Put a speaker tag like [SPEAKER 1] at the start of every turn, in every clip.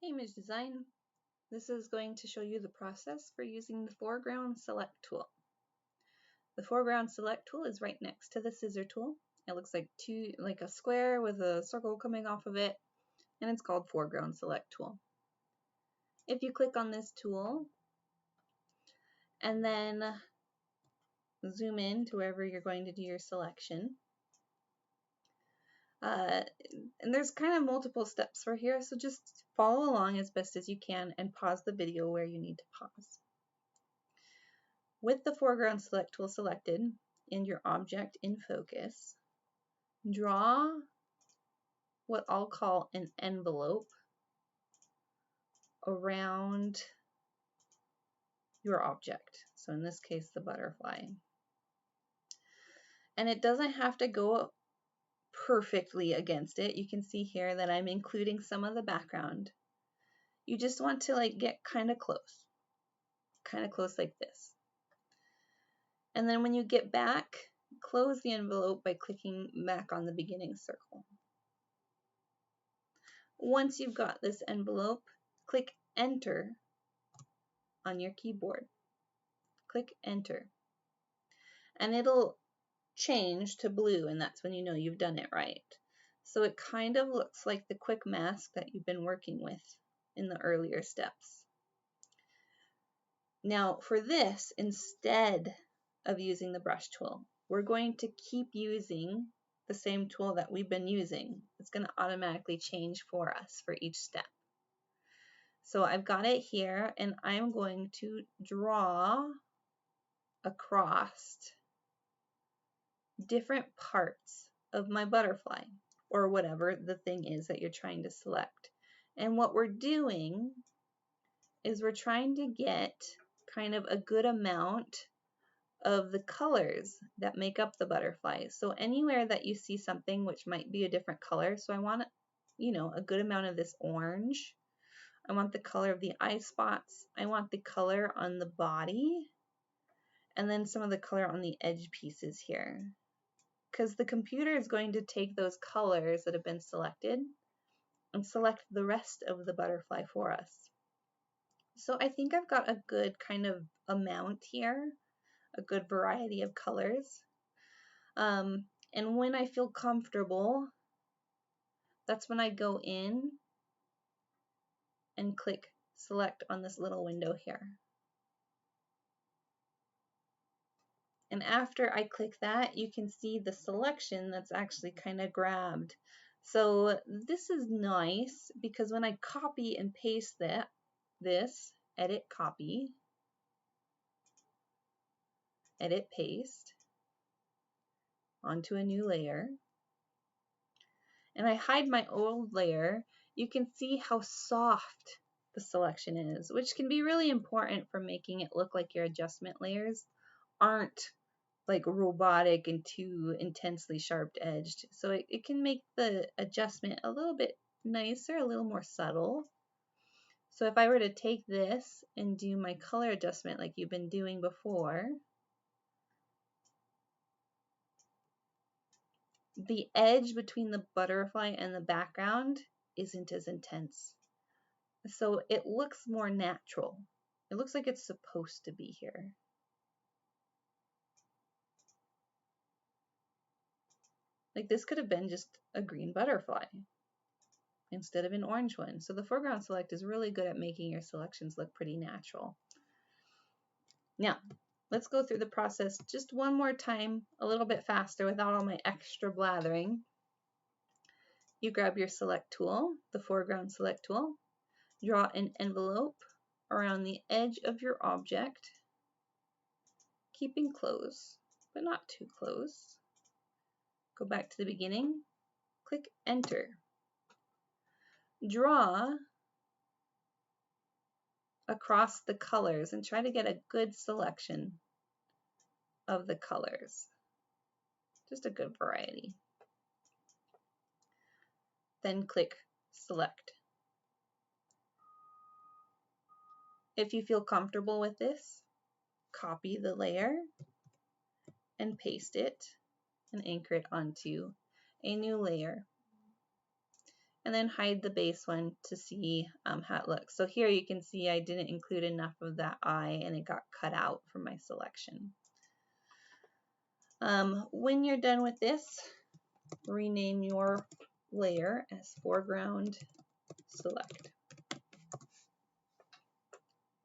[SPEAKER 1] Image design. This is going to show you the process for using the Foreground Select tool. The Foreground Select tool is right next to the scissor tool. It looks like a square with a circle coming off of it, and it's called Foreground Select tool. If you click on this tool and then zoom in to wherever you're going to do your selection, and there's kind of multiple steps for here, so just follow along as best as you can and pause the video where you need to pause. With the Foreground Select tool selected and your object in focus, draw what I'll call an envelope around your object. So in this case, the butterfly. And it doesn't have to go perfectly against it. You can see here that I'm including some of the background. You just want to get kind of close like this. And then when you get back, close the envelope by clicking back on the beginning circle. Once you've got this envelope, click Enter on your keyboard. Click Enter. And it'll change to blue, and that's when you know you've done it right. So it kind of looks like the quick mask that you've been working with in the earlier steps. Now for this, instead of using the brush tool, we're going to keep using the same tool that we've been using. It's going to automatically change for us for each step. So I've got it here, and I'm going to draw across different parts of my butterfly, or whatever the thing is that you're trying to select. And what we're doing is we're trying to get kind of a good amount of the colors that make up the butterfly. So anywhere that you see something which might be a different color, so I want, a good amount of this orange. I want the color of the eye spots. I want the color on the body, and then some of the color on the edge pieces here. Because the computer is going to take those colors that have been selected and select the rest of the butterfly for us. So I think I've got a good kind of amount here, a good variety of colors. And when I feel comfortable, that's when I go in and click Select on this little window here. And after I click that, you can see the selection that's actually kind of grabbed. So this is nice because when I copy and paste this, edit copy, edit paste onto a new layer, and I hide my old layer, you can see how soft the selection is, which can be really important for making it look like your adjustment layers aren't like robotic and too intensely sharp edged. So it can make the adjustment a little bit nicer, a little more subtle. So if I were to take this and do my color adjustment like you've been doing before, the edge between the butterfly and the background isn't as intense. So it looks more natural. It looks like it's supposed to be here. Like this could have been just a green butterfly instead of an orange one. So the Foreground Select is really good at making your selections look pretty natural. Now, let's go through the process just one more time, a little bit faster without all my extra blathering. You grab your Select tool, the Foreground Select tool, draw an envelope around the edge of your object, keeping close, but not too close. Go back to the beginning, click Enter. Draw across the colors and try to get a good selection of the colors. Just a good variety. Then click Select. If you feel comfortable with this, copy the layer and paste it and anchor it onto a new layer. and then hide the base one to see how it looks. So here you can see I didn't include enough of that eye and it got cut out from my selection. When you're done with this, rename your layer as Foreground Select.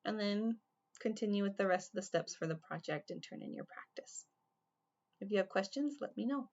[SPEAKER 1] And then continue with the rest of the steps for the project and turn in your practice. If you have questions, let me know.